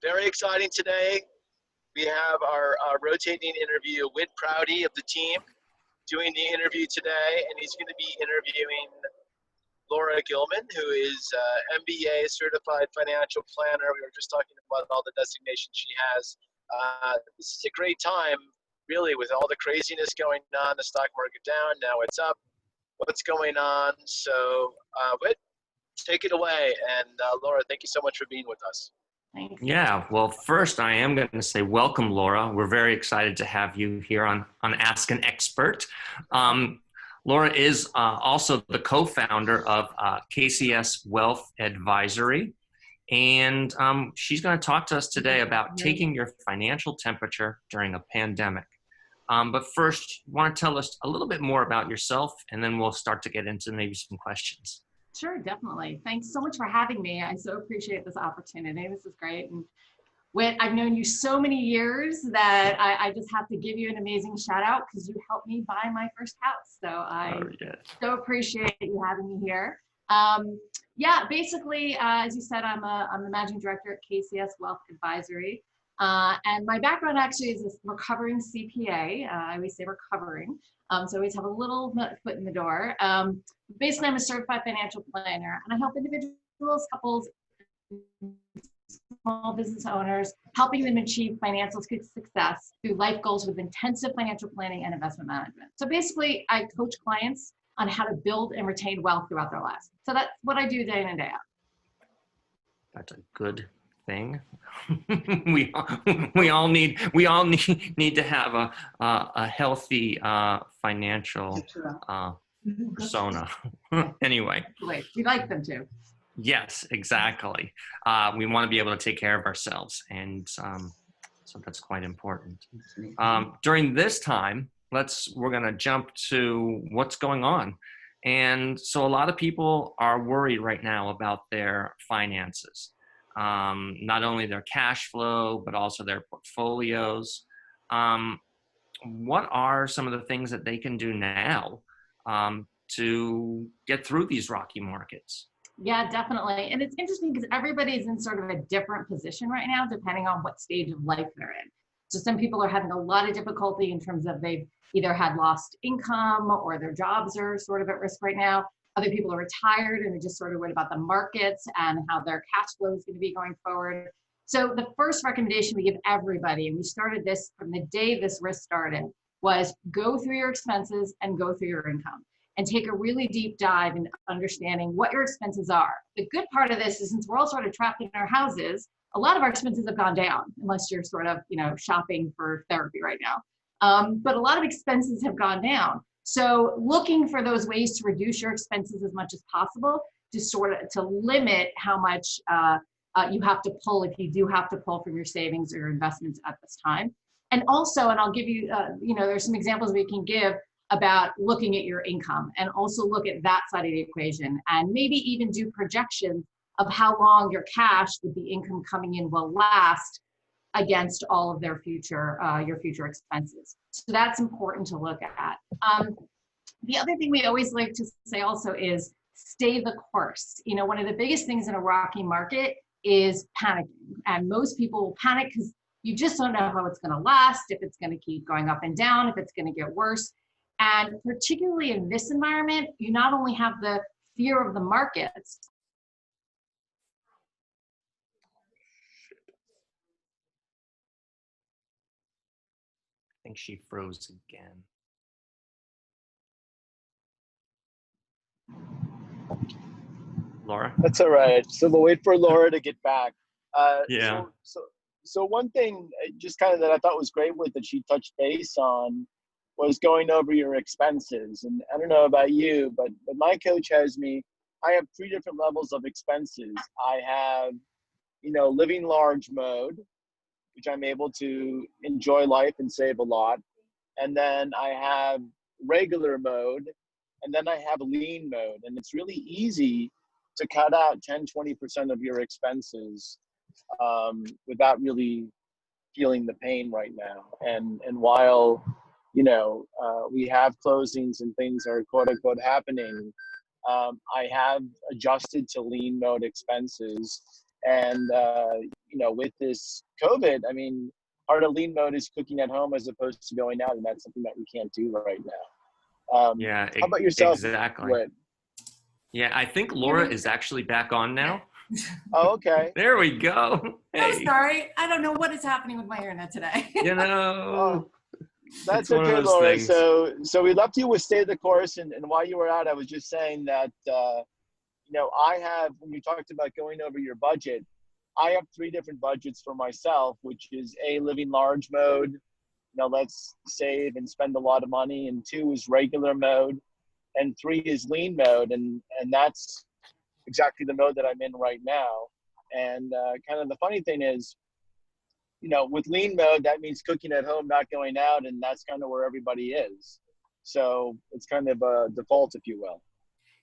Very exciting today. We have our rotating interview, Whit Prouty of the team, doing the interview today, and he's going to be interviewing Laura Gilman, who is MBA certified financial planner. We were just talking about all the designations she has. This is a great time, really, with all the craziness going on. The stock market down, now it's up. What's going on? So, Whit, take it away. And Laura, thank you so much for being with us. Thanks. Yeah, well, first I am going to say welcome, Laura. We're very excited to have you here on Ask an Expert. Laura is also the co-founder of KCS Wealth Advisory, and she's going to talk to us today about taking your financial temperature during a pandemic. But first, you want to tell us a little bit more about yourself, and then we'll start to get into maybe some questions. Sure, definitely. Thanks so much for having me. I so appreciate this opportunity. This is great. And Whit, I've known you so many years that I just have to give you an amazing shout out because you helped me buy my first house. So I so appreciate you having me here. Yeah, basically, as you said, I'm the managing director at KCS Wealth Advisory. And my background actually is this recovering CPA. I always say recovering. So I always have a little foot in the door. Basically, I'm a certified financial planner, and I help individuals, couples, small business owners, helping them achieve financial success through life goals with intensive financial planning and investment management. So basically, I coach clients on how to build and retain wealth throughout their lives. So that's what I do day in and day out. That's a good thing. we all need to have a healthy financial persona. Anyway, we like them to. Yes, exactly. We want to be able to take care of ourselves, and so that's quite important. During this time, we're going to jump to what's going on. And so a lot of people are worried right now about their finances. Not only their cash flow, but also their portfolios. What are some of the things that they can do now to get through these rocky markets? Yeah, definitely. And it's interesting because everybody's in sort of a different position right now, depending on what stage of life they're in. So some people are having a lot of difficulty in terms of they've either had lost income or their jobs are sort of at risk right now. Other people are retired and they're just sort of worried about the markets and how their cash flow is going to be going forward. So the first recommendation we give everybody, and we started this from the day this risk started, was go through your expenses and go through your income and take a really deep dive into understanding what your expenses are. The good part of this is since we're all sort of trapped in our houses, a lot of our expenses have gone down, unless you're sort of, shopping for therapy right now. But a lot of expenses have gone down. So looking for those ways to reduce your expenses as much as possible to limit how much you have to pull if you do have to pull from your savings or your investments at this time. And also, and I'll give you, there's some examples we can give about looking at your income and also look at that side of the equation and maybe even do projections of how long your cash with the income coming in will last against all of your future expenses. So that's important to look at. The other thing we always like to say also is stay the course. One of the biggest things in a rocky market is panicking. And most people will panic because you just don't know how it's going to last, if it's going to keep going up and down, if it's going to get worse. And particularly in this environment, you not only have the fear of the markets. I think she froze again. Laura? That's all right. So we'll wait for Laura to get back. Yeah. So one thing just kind of that I thought was great with that she touched base on was going over your expenses. And I don't know about you, but my coach has me, I have 3 different levels of expenses. I have, living large mode, which I'm able to enjoy life and save a lot. And then I have regular mode, and then I have lean mode. And it's really easy to cut out 10-20% of your expenses without really feeling the pain right now. And while we have closings and things are quote unquote happening, I have adjusted to lean mode expenses. And with this COVID, I mean, part of lean mode is cooking at home as opposed to going out, and that's something that we can't do right now. Yeah, how about yourself, exactly. Whit? Yeah, I think Laura is actually back on now. Oh, okay. There we go. Hey. I'm sorry. I don't know what is happening with my internet today. Oh, that's it's one of okay, those Laura. things. So we left you with Stay the Course, and while you were out, I was just saying that, I have, when you talked about going over your budget, I have 3 different budgets for myself, which is A, living large mode, let's save and spend a lot of money, and 2 is regular mode, and 3 is lean mode, and that's exactly the mode that I'm in right now. And kind of the funny thing is, with lean mode, that means cooking at home, not going out, and that's kind of where everybody is. So it's kind of a default, if you will.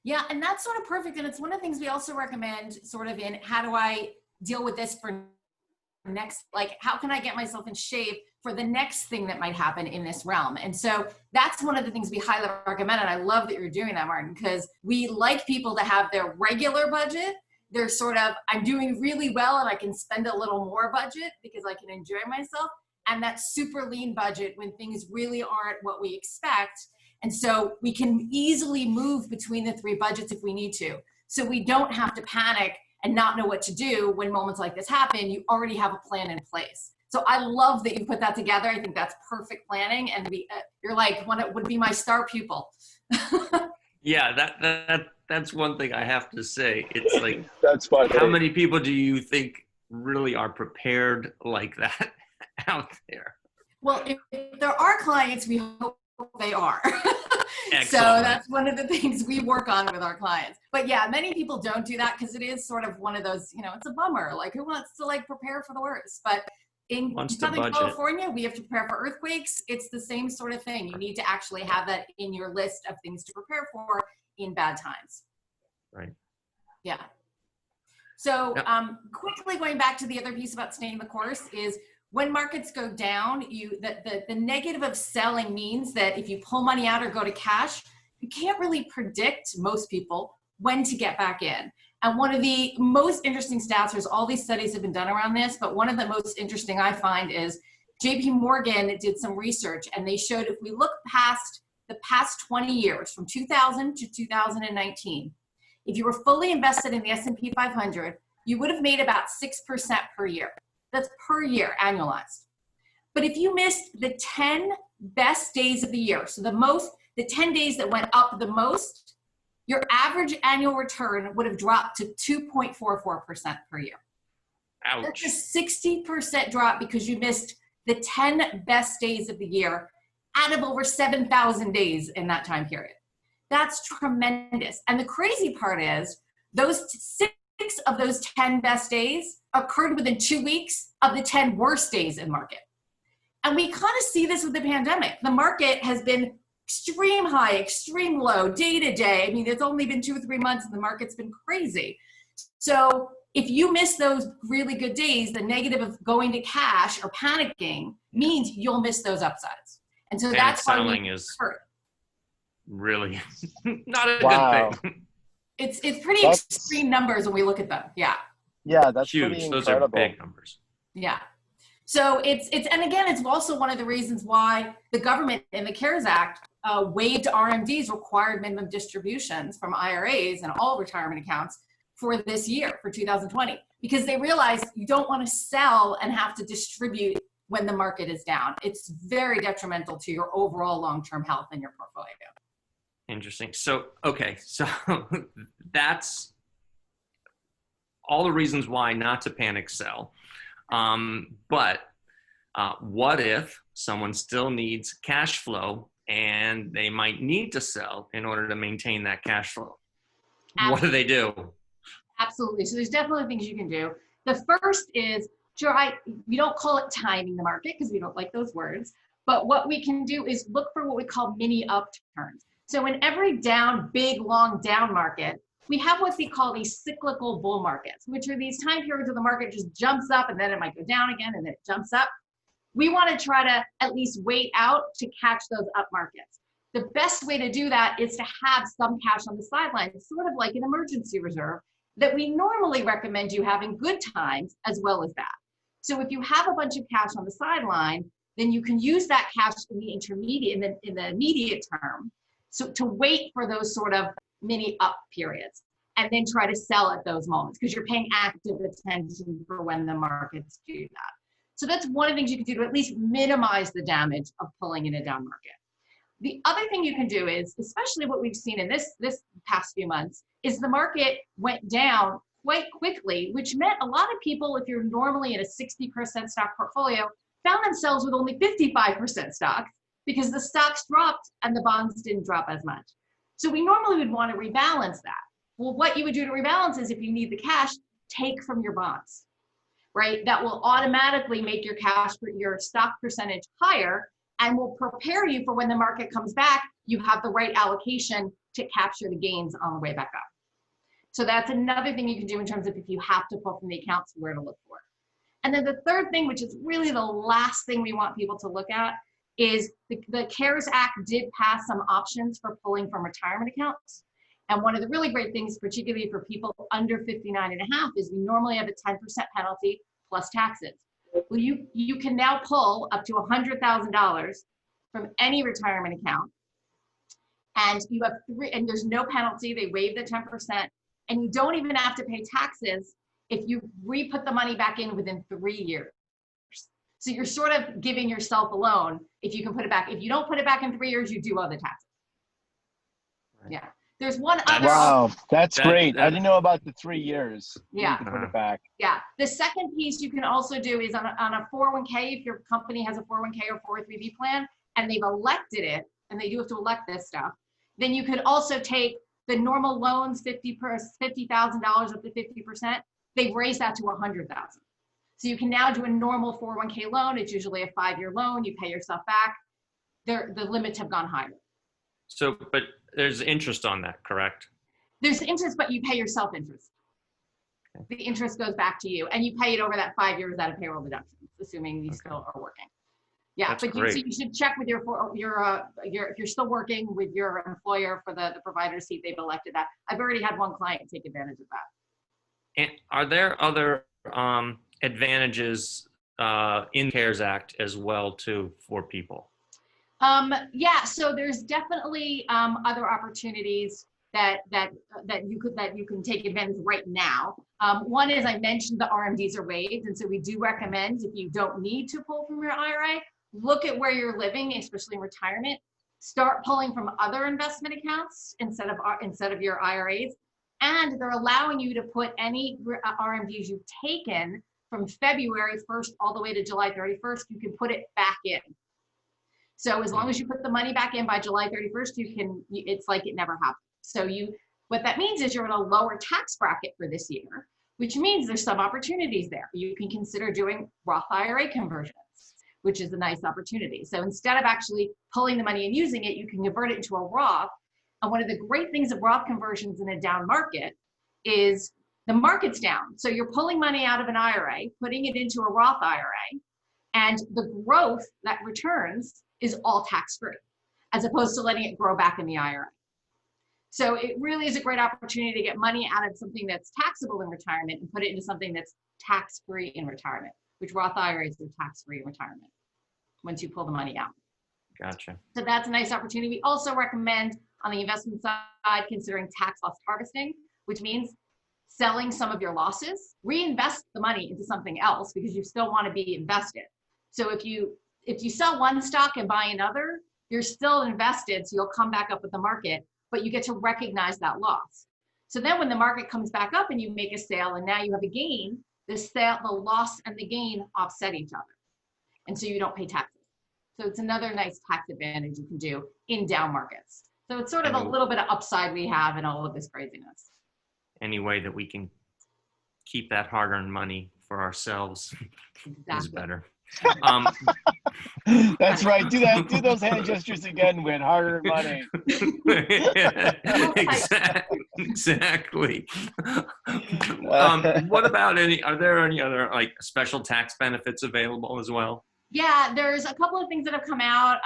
Yeah, and that's sort of perfect. And it's one of the things we also recommend sort of in how do I deal with this for next, like how can I get myself in shape for the next thing that might happen in this realm? And so that's one of the things we highly recommend. And I love that you're doing that, Martin, because we like people to have their regular budget. They're sort of, I'm doing really well and I can spend a little more budget because I can enjoy myself. And that super lean budget when things really aren't what we expect. And so we can easily move between the 3 budgets if we need to. So we don't have to panic and not know what to do when moments like this happen. You already have a plan in place. So I love that you put that together. I think that's perfect planning. And you're like, one would be my star pupil. Yeah, that's one thing I have to say. It's like, that's funny. How many people do you think really are prepared like that out there? Well, if there are clients, we hope they are. So that's one of the things we work on with our clients. But yeah, many people don't do that because it is sort of one of those, it's a bummer. Like who wants to prepare for the worst? But in Southern California, we have to prepare for earthquakes. It's the same sort of thing. You need to actually have that in your list of things to prepare for in bad times. Right. Yeah. So quickly going back to the other piece about staying the course is when markets go down, the negative of selling means that if you pull money out or go to cash, you can't really predict, most people, when to get back in. And one of the most interesting stats, there's all these studies have been done around this, but one of the most interesting I find is JP Morgan did some research and they showed if we look past the past 20 years, from 2000 to 2019, if you were fully invested in the S&P 500, you would have made about 6% per year. That's per year, annualized. But if you missed the 10 best days of the year, so the 10 days that went up the most, your average annual return would have dropped to 2.44% per year. Ouch. That's a 60% drop because you missed the 10 best days of the year out of over 7,000 days in that time period. That's tremendous. And the crazy part is those 6 of those 10 best days occurred within 2 weeks of the 10 worst days in market. And we kind of see this with the pandemic. The market has been extreme high, extreme low, day to day. I mean, it's only been 2 or 3 months and the market's been crazy. So if you miss those really good days, the negative of going to cash or panicking means you'll miss those upsides. And so that's why selling is really not a good thing. It's pretty extreme numbers when we look at them. Yeah. Yeah, that's huge. Pretty Those incredible. are big numbers. Yeah. So and again, it's also one of the reasons why the government in the CARES Act waived RMDs, required minimum distributions from IRAs and all retirement accounts for this year, for 2020, because they realized you don't want to sell and have to distribute when the market is down. It's very detrimental to your overall long-term health in your portfolio. Interesting. So, okay. So that's all the reasons why not to panic sell. But what if someone still needs cash flow and they might need to sell in order to maintain that cash flow? Absolutely. What do they do? Absolutely. So there's definitely things you can do. The first is, we don't call it timing the market because we don't like those words, but what we can do is look for what we call mini upturns. So in every big, long down market, we have what we call these cyclical bull markets, which are these time periods where the market just jumps up and then it might go down again and then it jumps up. We want to try to at least wait out to catch those up markets. The best way to do that is to have some cash on the sidelines, sort of like an emergency reserve that we normally recommend you have in good times as well as bad. So if you have a bunch of cash on the sideline, then you can use that cash in the in the immediate term. So to wait for those sort of mini up periods and then try to sell at those moments because you're paying active attention for when the markets do that. So that's one of the things you can do to at least minimize the damage of pulling in a down market. The other thing you can do is, especially what we've seen in this past few months, is the market went down quite quickly, which meant a lot of people, if you're normally in a 60% stock portfolio, found themselves with only 55% stocks because the stocks dropped and the bonds didn't drop as much. So we normally would want to rebalance that. Well, what you would do to rebalance is if you need the cash, take from your bonds, right? That will automatically make your your stock percentage higher and will prepare you for when the market comes back, you have the right allocation to capture the gains on the way back up. So that's another thing you can do in terms of if you have to pull from the accounts, where to look for. And then the third thing, which is really the last thing we want people to look at, is the CARES Act did pass some options for pulling from retirement accounts. And one of the really great things, particularly for people under 59 and a half, is we normally have a 10% penalty plus taxes. Well, you can now pull up to $100,000 from any retirement account. And you have and there's no penalty, they waive the 10%, and you don't even have to pay taxes if you re-put the money back in within 3 years. So you're sort of giving yourself a loan if you can put it back. If you don't put it back in 3 years, you do owe the taxes. Right. Yeah. There's one other. Wow, that's great. I didn't know about the 3 years. Yeah. You can put it back. Yeah. The second piece you can also do is on a 401k, if your company has a 401k or 403b plan and they've elected it, and they do have to elect this stuff, then you could also take the normal loans, $50,000 up to 50%. They've raised that to $100,000. So you can now do a normal 401k loan. It's usually a 5-year loan. You pay yourself back. The limits have gone higher. So, but there's interest on that, correct? There's interest, but you pay yourself interest. Okay. The interest goes back to you, and you pay it over that 5 years out of payroll deductions, assuming you still are working. Yeah, that's but you should check with your if you're still working with your employer for the provider seat they've elected that. I've already had one client take advantage of that. And are there other advantages in CARES Act as well too for people? Yeah, so there's definitely other opportunities that you can take advantage of right now. One is I mentioned the RMDs are waived, and so we do recommend if you don't need to pull from your IRA, look at where you're living, especially in retirement. Start pulling from other investment accounts instead of your IRAs, and they're allowing you to put any RMDs you've taken from February 1st all the way to July 31st. You can put it back in. So as long as you put the money back in by July 31st, it's like it never happened. So what that means is you're in a lower tax bracket for this year, which means there's some opportunities there. You can consider doing Roth IRA conversions, which is a nice opportunity. So instead of actually pulling the money and using it, you can convert it into a Roth. And one of the great things of Roth conversions in a down market is the market's down. So you're pulling money out of an IRA, putting it into a Roth IRA, and the growth that returns is all tax-free, as opposed to letting it grow back in the IRA. So it really is a great opportunity to get money out of something that's taxable in retirement and put it into something that's tax-free in retirement, which Roth IRAs are tax-free in retirement once you pull the money out. Gotcha. So that's a nice opportunity. We also recommend on the investment side considering tax loss harvesting, which means selling some of your losses, reinvest the money into something else because you still want to be invested. So if you sell one stock and buy another, you're still invested, so you'll come back up with the market, but you get to recognize that loss. So then when the market comes back up and you make a sale and now you have a gain, the loss and the gain offset each other. And so you don't pay taxes. So it's another nice tax advantage you can do in down markets. So it's sort of a little bit of upside we have in all of this craziness. Any way that we can keep that hard-earned money for ourselves is better. That's right. Do those hand gestures again, Whit. Harder money. Exactly. What about are there any other like special tax benefits available as well? Yeah, there's a couple of things that have come out.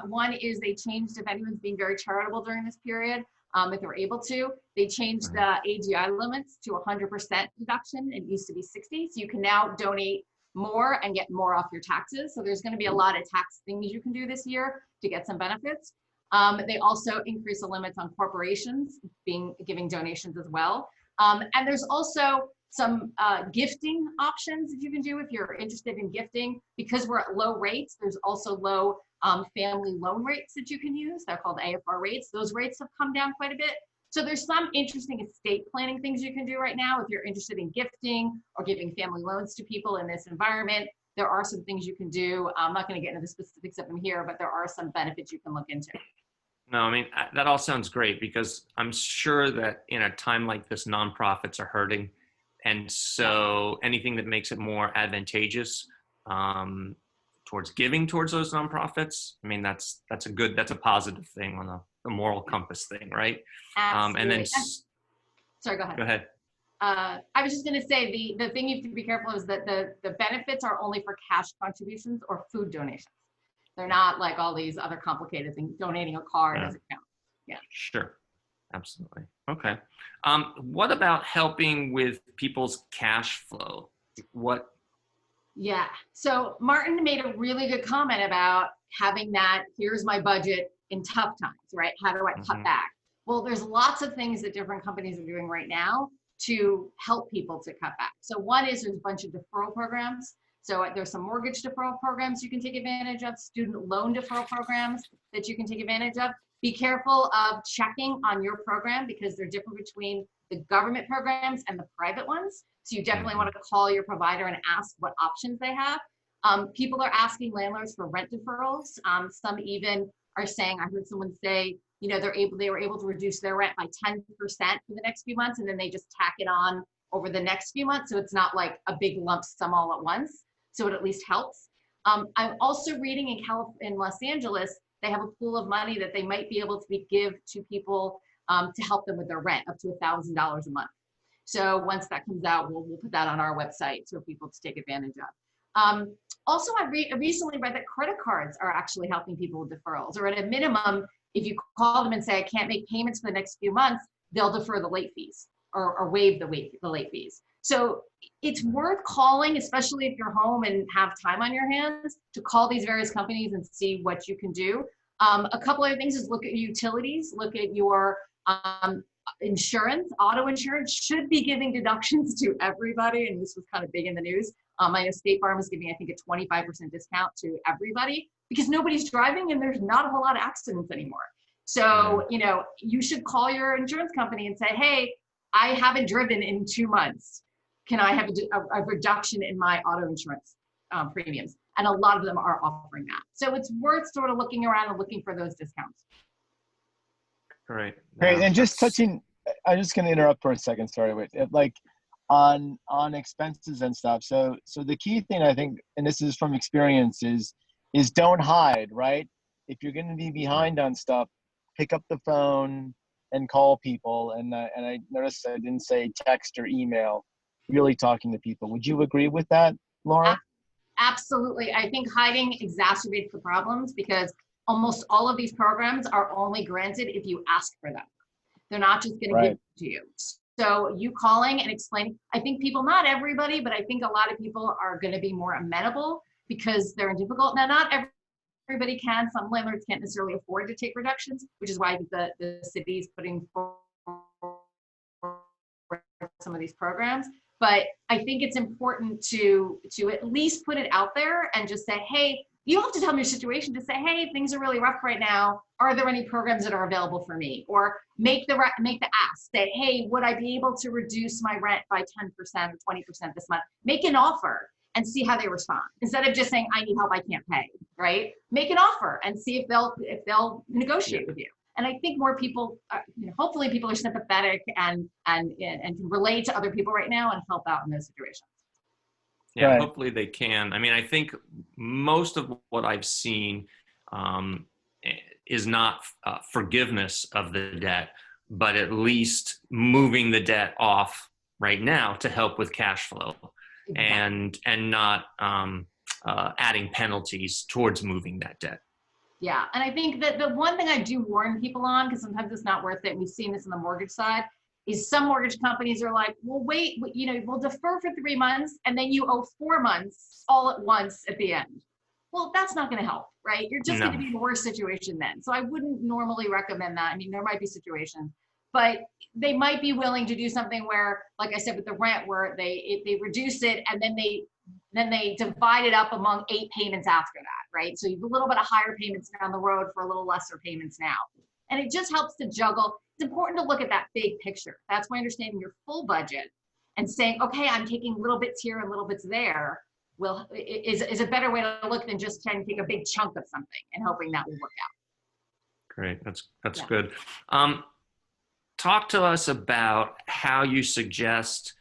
One is they changed, if anyone's being very charitable during this period, if they're able to, they changed the AGI limits to 100% deduction. It used to be 60. So you can now donate more and get more off your taxes. So there's going to be a lot of tax things you can do this year to get some benefits. They also increase the limits on corporations giving donations as well. And there's also some gifting options that you can do if you're interested in gifting. Because we're at low rates, there's also low family loan rates that you can use. They're called AFR rates. Those rates have come down quite a bit. So there's some interesting estate planning things you can do right now if you're interested in gifting or giving family loans to people in this environment. There are some things you can do. I'm not going to get into the specifics of them here, but there are some benefits you can look into. No, I mean, that all sounds great, because I'm sure that in a time like this, nonprofits are hurting. And so anything that makes it more advantageous towards giving towards those nonprofits, I mean, that's a positive thing on a moral compass thing, right? Absolutely. And then, sorry, go ahead. Go ahead. I was just going to say the thing you have to be careful is that the benefits are only for cash contributions or food donations. They're not like all these other complicated things. Donating a car doesn't count. Yeah. Sure. Absolutely. Okay. What about helping with people's cash flow? Yeah. So Martin made a really good comment about having that, here's my budget in tough times, right? How do I cut back? Well, there's lots of things that different companies are doing right now to help people to cut back. So one is there's a bunch of deferral programs. So there's some mortgage deferral programs you can take advantage of, student loan deferral programs that you can take advantage of. Be careful of checking on your program because they're different between the government programs and the private ones. So you definitely want to call your provider and ask what options they have. People are asking landlords for rent deferrals. Some even are saying, I heard someone say, you know, they were able to reduce their rent by 10% for the next few months, and then they just tack it on over the next few months. So it's not like a big lump sum all at once. So it at least helps. I'm also reading in Los Angeles, they have a pool of money that they might be able to give to people to help them with their rent, up to $1,000 a month. So once that comes out, we'll put that on our website for people to take advantage of. Also, I recently read that credit cards are actually helping people with deferrals, or at a minimum, if you call them and say, I can't make payments for the next few months, they'll defer the late fees or waive the late fees. So it's worth calling, especially if you're home and have time on your hands, to call these various companies and see what you can do. A couple other things is look at utilities, look at your insurance. Auto insurance should be giving deductions to everybody, and this was kind of big in the news. I know State Farm is giving, I think, a 25% discount to everybody because nobody's driving and there's not a whole lot of accidents anymore. So, you know, you should call your insurance company and say, hey, I haven't driven in 2 months. Can I have a reduction in my auto insurance premiums? And a lot of them are offering that. So it's worth sort of looking around and looking for those discounts. Great. Great. And just touching, I'm just going to interrupt for a second. Sorry, Whit. Like on expenses and stuff. So the key thing I think, and this is from experience, is don't hide, right? If you're going to be behind on stuff, pick up the phone and call people. And I noticed I didn't say text or email. Really talking to people. Would you agree with that, Laura? Absolutely. I think hiding exacerbates the problems because almost all of these programs are only granted if you ask for them. They're not just going to give it to you. So you calling and explaining, I think people, not everybody, but I think a lot of people are going to be more amenable because they're difficult. Now, not everybody can. Some landlords can't necessarily afford to take reductions, which is why the city is putting forward some of these programs. But I think it's important to at least put it out there and just say, hey, you don't have to tell them your situation. Just say, hey, things are really rough right now. Are there any programs that are available for me? Or make the ask. Say, hey, would I be able to reduce my rent by 10% or 20% this month? Make an offer and see how they respond. Instead of just saying, I need help, I can't pay, right? Make an offer and see if they'll negotiate with you. And I think more people, hopefully people are sympathetic and can relate to other people right now and help out in those situations. Yeah, right. Hopefully they can. I mean, I think most of what I've seen is not forgiveness of the debt, but at least moving the debt off right now to help with cash flow. Exactly. and not adding penalties towards moving that debt. Yeah, and I think that the one thing I do warn people on, because sometimes it's not worth it, we've seen this on the mortgage side, is some mortgage companies are like, well, wait, we'll defer for 3 months and then you owe 4 months all at once at the end. Well, that's not going to help, right? You're just going to be in a worse situation then. So I wouldn't normally recommend that. I mean, there might be situations, but they might be willing to do something where, like I said, with the rent, where they reduce it and then they divide it up among 8 payments after that, right? So you have a little bit of higher payments down the road for a little lesser payments now. And it just helps to juggle. It's important to look at that big picture. That's why understanding your full budget and saying, okay, I'm taking little bits here and little bits there is a better way to look than just trying to take a big chunk of something and hoping that will work out. Great, that's good. Talk to us about how you suggest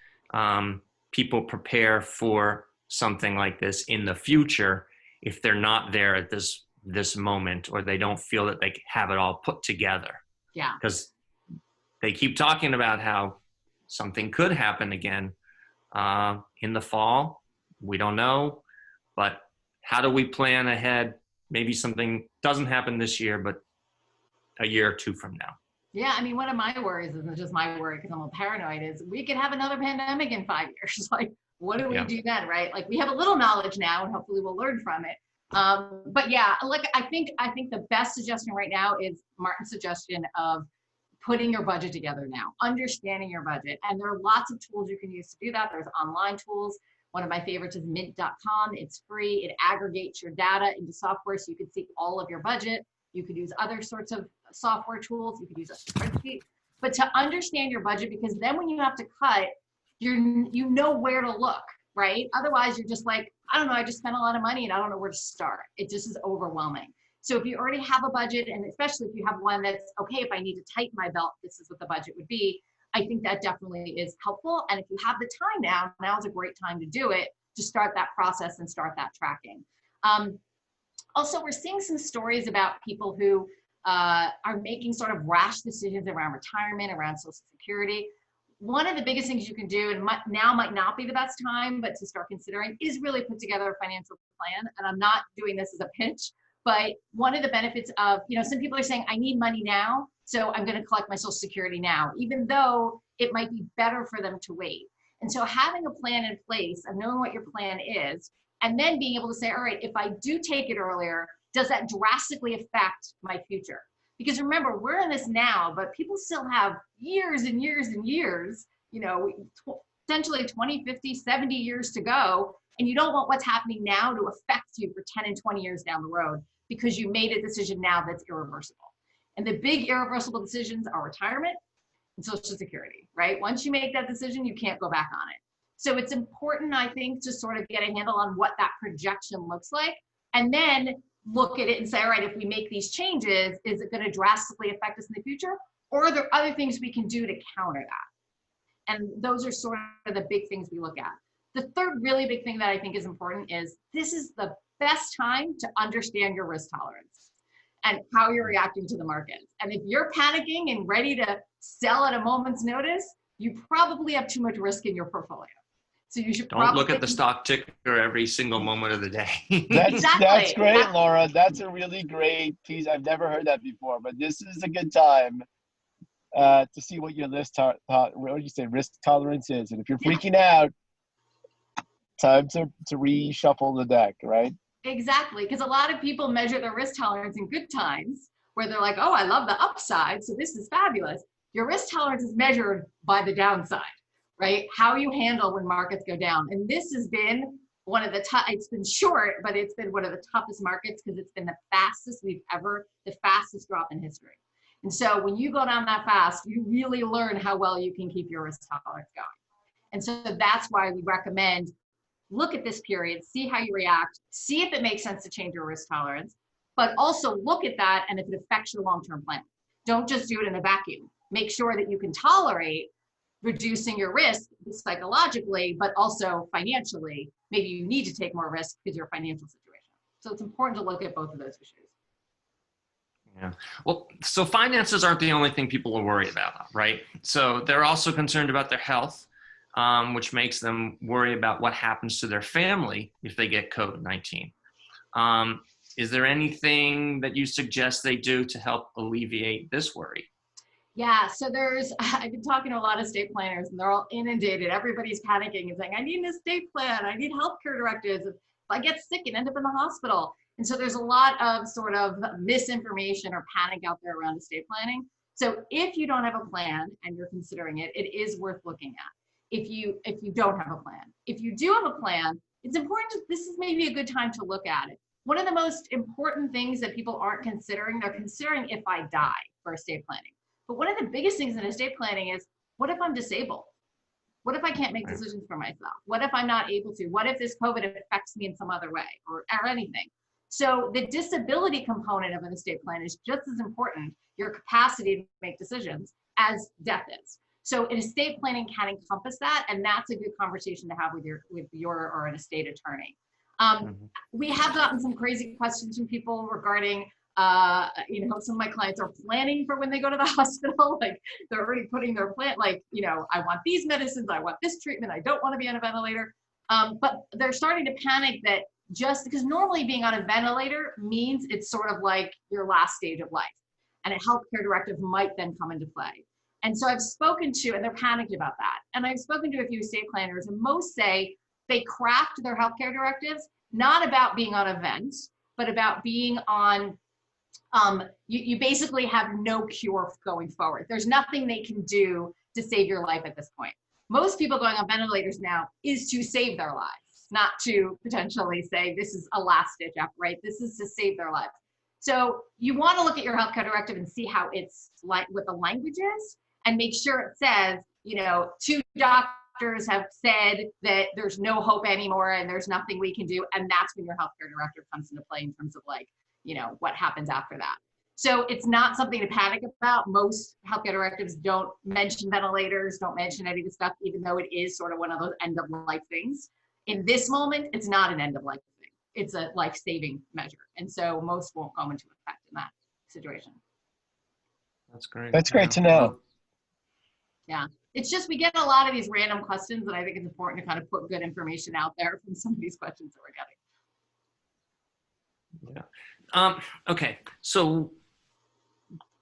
people prepare for something like this in the future if they're not there at this moment, or they don't feel that they have it all put together. Yeah. Because they keep talking about how something could happen again in the fall. We don't know, but how do we plan ahead? Maybe something doesn't happen this year, but a year or two from now. Yeah, I mean, one of my worries isn't just my worry because I'm a paranoid, is we could have another pandemic in 5 years. Like, what do we do then, right? Like, we have a little knowledge now and hopefully we'll learn from it. But yeah, like I think the best suggestion right now is Martin's suggestion of putting your budget together now, understanding your budget. And there are lots of tools you can use to do that. There's online tools. One of my favorites is mint.com. It's free. It aggregates your data into software so you can see all of your budget. You could use other sorts of software tools. You could use a spreadsheet. But to understand your budget, because then when you have to cut, you know where to look, right? Otherwise, you're just like, I don't know, I just spent a lot of money and I don't know where to start. It just is overwhelming. So if you already have a budget, and especially if you have one that's, okay, if I need to tighten my belt, this is what the budget would be, I think that definitely is helpful. And if you have the time now is a great time to do it, to start that process and start that tracking. Also, we're seeing some stories about people who are making sort of rash decisions around retirement, around Social Security. One of the biggest things you can do, and now might not be the best time, but to start considering, is really put together a financial plan. And I'm not doing this as a pitch, but one of the benefits of, some people are saying, I need money now, so I'm going to collect my Social Security now, even though it might be better for them to wait. And so having a plan in place and knowing what your plan is, and then being able to say, all right, if I do take it earlier, does that drastically affect my future? Because remember, we're in this now, but people still have years and years and years, potentially 20, 50, 70 years to go. And you don't want what's happening now to affect you for 10 and 20 years down the road because you made a decision now that's irreversible. And the big irreversible decisions are retirement and Social Security, right? Once you make that decision, you can't go back on it. So it's important, I think, to sort of get a handle on what that projection looks like, and then look at it and say, all right, if we make these changes, is it going to drastically affect us in the future? Or are there other things we can do to counter that? And those are sort of the big things we look at. The third really big thing that I think is important is this is the best time to understand your risk tolerance and how you're reacting to the market. And if you're panicking and ready to sell at a moment's notice, you probably have too much risk in your portfolio. So you should don't look at the stock ticker every single moment of the day. That's great, Laura. That's a really great piece. I've never heard that before, but this is a good time to see what your risk tolerance is. And if you're freaking out, time to reshuffle the deck, right? Exactly, because a lot of people measure their risk tolerance in good times, where they're like, oh, I love the upside, so this is fabulous. Your risk tolerance is measured by the downside, right? How you handle when markets go down. And this has been one of the it's been short, but it's been one of the toughest markets because it's been the fastest drop in history. And so when you go down that fast, you really learn how well you can keep your risk tolerance going. And so that's why we recommend look at this period, see how you react, see if it makes sense to change your risk tolerance, but also look at that and if it affects your long-term plan. Don't just do it in a vacuum. Make sure that you can tolerate reducing your risk psychologically, but also financially. Maybe you need to take more risk because of your financial situation. So it's important to look at both of those issues. Yeah. Well, so finances aren't the only thing people are worried about, right? So they're also concerned about their health, which makes them worry about what happens to their family if they get COVID-19. Is there anything that you suggest they do to help alleviate this worry? Yeah, so I've been talking to a lot of estate planners and they're all inundated. Everybody's panicking and saying, I need an estate plan. I need healthcare directives. If I get sick and end up in the hospital. And so there's a lot of sort of misinformation or panic out there around estate planning. So if you don't have a plan and you're considering it, it is worth looking at. If you don't have a plan. If you do have a plan, it's important this is maybe a good time to look at it. One of the most important things that people aren't considering, they're considering if I die for estate planning. But one of the biggest things in estate planning is, what if I'm disabled? What if I can't make decisions for myself? What if I'm not able to? What if this COVID affects me in some other way or anything? So the disability component of an estate plan is just as important, your capacity to make decisions, as death is. So an estate planning can encompass that, and that's a good conversation to have with your or an estate attorney. We have gotten some crazy questions from people regarding some of my clients are planning for when they go to the hospital, like they're already putting their plan, like, I want these medicines, I want this treatment, I don't want to be on a ventilator. But they're starting to panic that just because normally being on a ventilator means it's sort of like your last stage of life, and a healthcare directive might then come into play. And so I've spoken to, and they're panicked about that. And I've spoken to a few estate planners, and most say they craft their healthcare directives not about being on a vent, but about being on you basically have no cure going forward. There's nothing they can do to save your life at this point. Most people going on ventilators now is to save their lives, not to potentially say this is a last ditch effort, right? This is to save their lives. So you want to look at your healthcare directive and see how it's like, what the language is, and make sure it says, 2 doctors have said that there's no hope anymore and there's nothing we can do. And that's when your healthcare directive comes into play in terms of what happens after that. So it's not something to panic about. Most healthcare directives don't mention ventilators, don't mention any of the stuff, even though it is sort of one of those end of life things. In this moment, it's not an end of life thing. It's a life-saving measure. And so most won't go into effect in that situation. That's great. That's great to know. Yeah. It's just, we get a lot of these random questions, and I think it's important to kind of put good information out there from some of these questions that we're getting. Yeah. Okay, so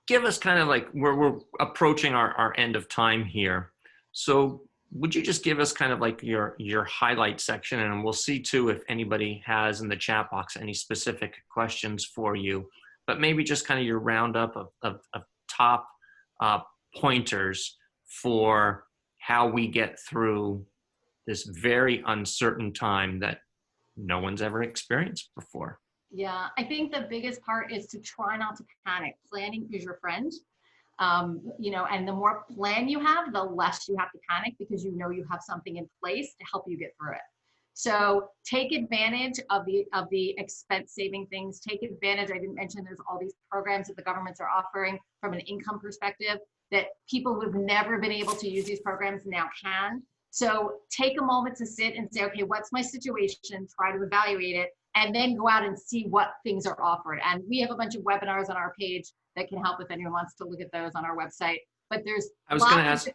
give us kind of like, we're approaching our end of time here. So would you just give us kind of like your highlight section, and we'll see too if anybody has in the chat box any specific questions for you, but maybe just kind of your roundup of top pointers for how we get through this very uncertain time that no one's ever experienced before. Yeah, I think the biggest part is to try not to panic. Planning is your friend. And the more plan you have, the less you have to panic, because you have something in place to help you get through it. So take advantage of the expense saving things. Take advantage, I didn't mention, there's all these programs that the governments are offering from an income perspective that people who've never been able to use these programs now can. So take a moment to sit and say, okay, what's my situation? Try to evaluate it, and then go out and see what things are offered. And we have a bunch of webinars on our page that can help if anyone wants to look at those on our website. But there's I was going to ask,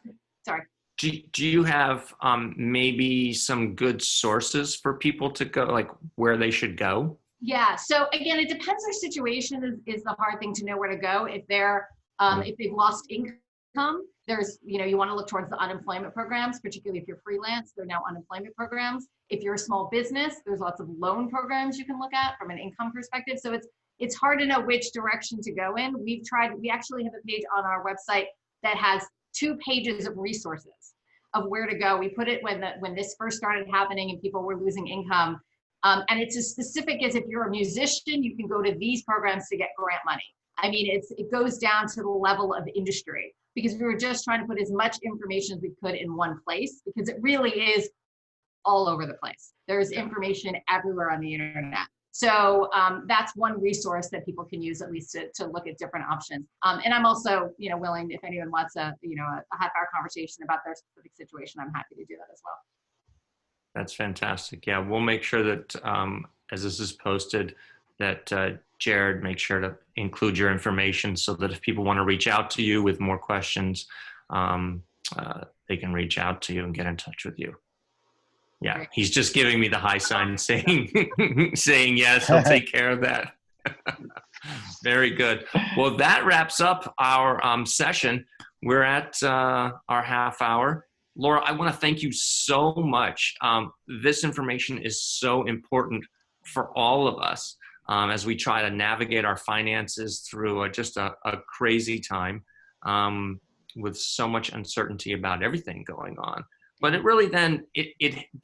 sorry. Do you have maybe some good sources for people to go, like where they should go? Yeah, so again, it depends. Their situation is the hard thing to know where to go. If if they've lost income, there's, you want to look towards the unemployment programs, particularly if you're freelance, there are now unemployment programs. If you're a small business, there's lots of loan programs you can look at from an income perspective. So it's hard to know which direction to go in. We actually have a page on our website that has 2 pages of resources of where to go. We put it when this first started happening and people were losing income. And it's as specific as if you're a musician, you can go to these programs to get grant money. I mean, it goes down to the level of industry, because we were just trying to put as much information as we could in one place, because it really is all over the place. There's information everywhere on the internet. So that's one resource that people can use, at least to look at different options. And I'm also, willing, if anyone wants a half-hour conversation about their specific situation, I'm happy to do that as well. That's fantastic. Yeah, we'll make sure that as this is posted, that Jared makes sure to include your information so that if people want to reach out to you with more questions, they can reach out to you and get in touch with you. Yeah, Great. He's just giving me the high sign saying yes, he'll take care of that. Very good. Well, that wraps up our session. we're at our half hour. Laura, I want to thank you so much. This information is so important for all of us as we try to navigate our finances through just a crazy time with so much uncertainty about everything going on. But it really then,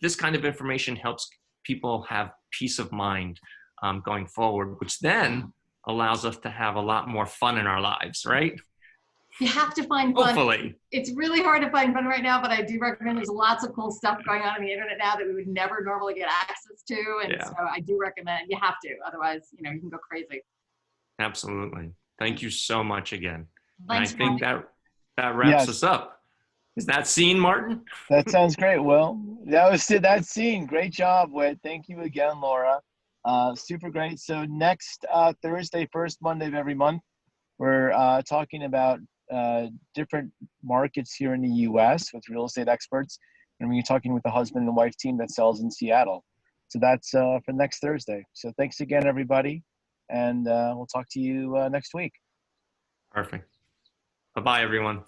this kind of information helps people have peace of mind going forward, which then allows us to have a lot more fun in our lives, right? You have to find fun. Hopefully. It's really hard to find fun right now, but I do recommend, there's lots of cool stuff going on the internet now that we would never normally get access to. And so I do recommend, you have to, otherwise, you can go crazy. Absolutely. Thank you so much again. Thanks, and I think that wraps us up. Is that scene, Martin? That sounds great, Will. That scene. Great job, Whit. Thank you again, Laura. Super great. So next Thursday, first Monday of every month, we're talking about different markets here in the U.S. with real estate experts, and we're talking with the husband and wife team that sells in Seattle. So that's for next Thursday. So thanks again, everybody, and we'll talk to you next week. Perfect. Bye-bye, everyone.